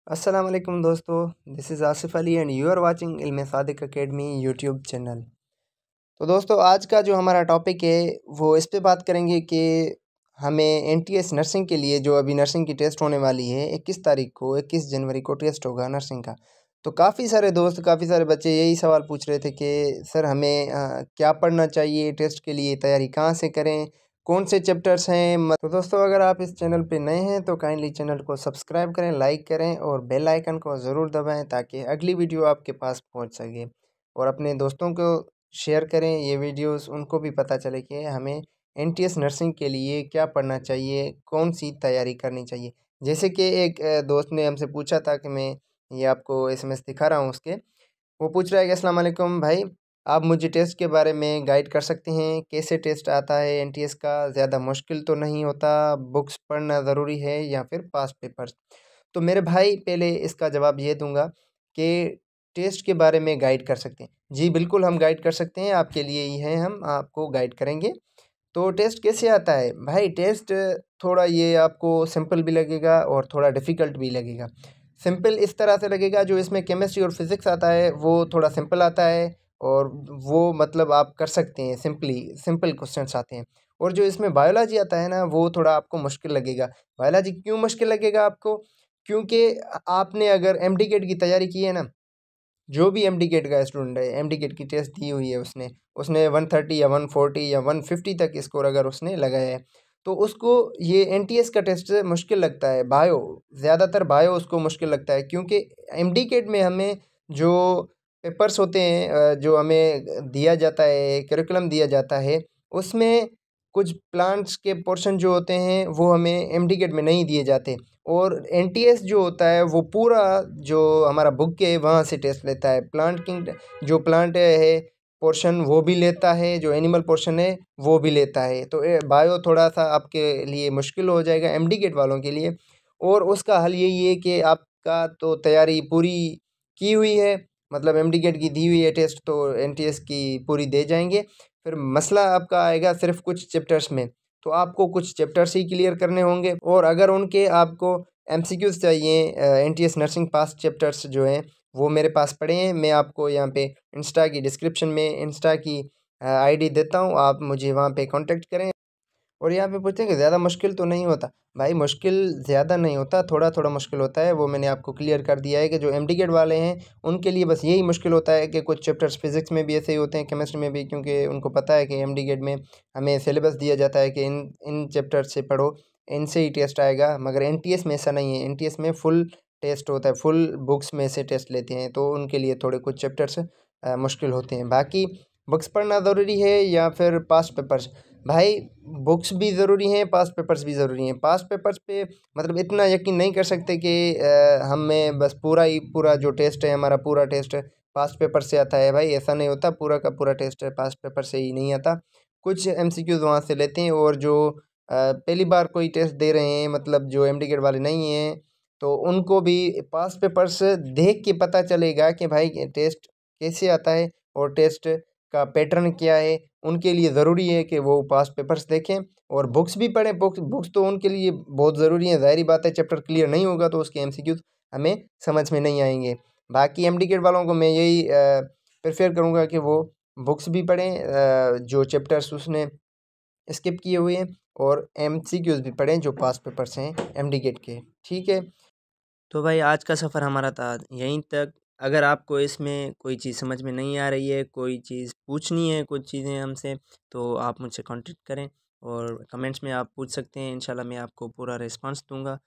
अस्सलाम वालेकुम दोस्तों, this is Asif Ali and you are watching Ilm Sadiq academy YouTube channel. तो दोस्तों आज का जो हमारा टॉपिक है वो इस पे बात करेंगे कि हमें एनटीएस नर्सिंग के लिए जो अभी नर्सिंग की टेस्ट होने वाली है 21 तारीख को 21 जनवरी को टेस्ट होगा नर्सिंग का। तो काफ़ी सारे दोस्त काफ़ी सारे बच्चे यही सवाल पूछ रहे थे कि सर हमें क्या पढ़ना चाहिए, टेस्ट के लिए तैयारी कहाँ से करें, कौन से चैप्टर्स हैं। तो दोस्तों अगर आप इस चैनल पे नए हैं तो काइंडली चैनल को सब्सक्राइब करें, लाइक करें और बेल आइकन को ज़रूर दबाएं ताकि अगली वीडियो आपके पास पहुंच सके। और अपने दोस्तों को शेयर करें ये वीडियोस, उनको भी पता चले कि हमें एनटीएस नर्सिंग के लिए क्या पढ़ना चाहिए, कौन सी तैयारी करनी चाहिए। जैसे कि एक दोस्त ने हमसे पूछा था कि मैं ये आपको एसएमएस दिखा रहा हूँ उसके। वो पूछ रहा है कि अस्सलाम वालेकुम भाई, आप मुझे टेस्ट के बारे में गाइड कर सकते हैं, कैसे टेस्ट आता है एनटीएस का, ज़्यादा मुश्किल तो नहीं होता, बुक्स पढ़ना ज़रूरी है या फिर पास्ट पेपर्स। तो मेरे भाई पहले इसका जवाब ये दूंगा कि टेस्ट के बारे में गाइड कर सकते हैं। जी बिल्कुल हम गाइड कर सकते हैं, आपके लिए ही हैं, हम आपको गाइड करेंगे। तो टेस्ट कैसे आता है भाई? टेस्ट थोड़ा ये आपको सिंपल भी लगेगा और थोड़ा डिफ़िकल्ट भी लगेगा। सिंपल इस तरह से लगेगा, जो इसमें केमिस्ट्री और फिज़िक्स आता है वो थोड़ा सिंपल आता है और वो मतलब आप कर सकते हैं, सिंपल क्वेश्चंस आते हैं। और जो इसमें बायोलॉजी आता है ना वो थोड़ा आपको मुश्किल लगेगा। बायोलॉजी क्यों मुश्किल लगेगा आपको? क्योंकि आपने अगर एमडी गेट की तैयारी की है ना, जो भी एमडी गेट का स्टूडेंट है, एमडी गेट की टेस्ट दी हुई है उसने उसने 130 या 140 या 150 तक स्कोर अगर उसने लगाया है, तो उसको ये एनटीएस का टेस्ट मुश्किल लगता है। बायो, ज़्यादातर बायो उसको मुश्किल लगता है क्योंकि एमडी गेट में हमें जो पेपर्स होते हैं, जो हमें दिया जाता है, करिकुलम दिया जाता है, उसमें कुछ प्लांट्स के पोर्शन जो होते हैं वो हमें एमडी गेट में नहीं दिए जाते। और एनटीएस जो होता है वो पूरा जो हमारा बुक है वहाँ से टेस्ट लेता है। प्लांट किंग जो प्लांट है पोर्शन वो भी लेता है, जो एनिमल पोर्शन है वो भी लेता है। तो बायो थोड़ा सा आपके लिए मुश्किल हो जाएगा एमडी गेट वालों के लिए। और उसका हल यही है कि आपका तो तैयारी पूरी की हुई है, मतलब एमडी गेट की दी हुई है टेस्ट, तो एनटीएस की पूरी दे जाएंगे। फिर मसला आपका आएगा सिर्फ कुछ चैप्टर्स में, तो आपको कुछ चैप्टर्स ही क्लियर करने होंगे। और अगर उनके आपको एमसीक्यूज चाहिए, एनटीएस नर्सिंग पास चैप्टर्स जो हैं वो मेरे पास पड़े हैं। मैं आपको यहाँ पे इंस्टा की डिस्क्रिप्शन में इंस्टा की आईडी देता हूँ, आप मुझे वहाँ पे कांटेक्ट करें। और यहाँ पे पूछते हैं कि ज़्यादा मुश्किल तो नहीं होता। भाई मुश्किल ज़्यादा नहीं होता, थोड़ा थोड़ा मुश्किल होता है, वो मैंने आपको क्लियर कर दिया है कि जो एमडी गेट वाले हैं उनके लिए बस यही मुश्किल होता है कि कुछ चैप्टर्स फिजिक्स में भी ऐसे ही होते हैं, केमिस्ट्री में भी, क्योंकि उनको पता है कि एमडी गेट में हमें सिलेबस दिया जाता है कि इन इन चैप्टर से पढ़ो, इनसे ही टेस्ट आएगा। मगर एनटीएस में ऐसा नहीं है, एनटीएस में फुल टेस्ट होता है, फुल बुक्स में से टेस्ट लेते हैं, तो उनके लिए थोड़े कुछ चैप्टर्स मुश्किल होते हैं। बाकी बुक्स पढ़ना ज़रूरी है या फिर पास्ट पेपर्स? भाई बुक्स भी ज़रूरी हैं, पास्ट पेपर्स भी ज़रूरी हैं। पास्ट पेपर्स पे मतलब इतना यकीन नहीं कर सकते कि हमें बस पूरा ही पूरा जो टेस्ट है, हमारा पूरा टेस्ट पास्ट पेपर से आता है। भाई ऐसा नहीं होता, पूरा का पूरा टेस्ट पास्ट पेपर से ही नहीं आता। कुछ एमसीक्यूज़ वहाँ से लेते हैं, और जो पहली बार कोई टेस्ट दे रहे हैं, मतलब जो एमडी गेट वाले नहीं हैं, तो उनको भी पास्ट पेपर्स देख के पता चलेगा कि भाई टेस्ट कैसे आता है और टेस्ट का पैटर्न क्या है। उनके लिए ज़रूरी है कि वो पास्ट पेपर्स देखें और बुक्स भी पढ़ें। बुक्स बुक्स तो उनके लिए बहुत ज़रूरी है, ज़ाहिर बात है। चैप्टर क्लियर नहीं होगा तो उसके एमसीक्यूज़ हमें समझ में नहीं आएंगे। बाकी एमडी गेट वालों को मैं यही प्रेफर करूँगा कि वो बुक्स भी पढ़ें, जो चैप्टर्स उसने स्किप किए हुए हैं, और एमसीक्यूज़ भी पढ़ें जो पास्ट पेपर्स हैं एमडी गेट के। ठीक है, तो भाई आज का सफ़र हमारा था यहीं तक। अगर आपको इसमें कोई चीज़ समझ में नहीं आ रही है, कोई चीज़ पूछनी है, कुछ चीज़ें हमसे, तो आप मुझसे कांटेक्ट करें और कमेंट्स में आप पूछ सकते हैं। इंशाल्लाह मैं आपको पूरा रिस्पांस दूंगा।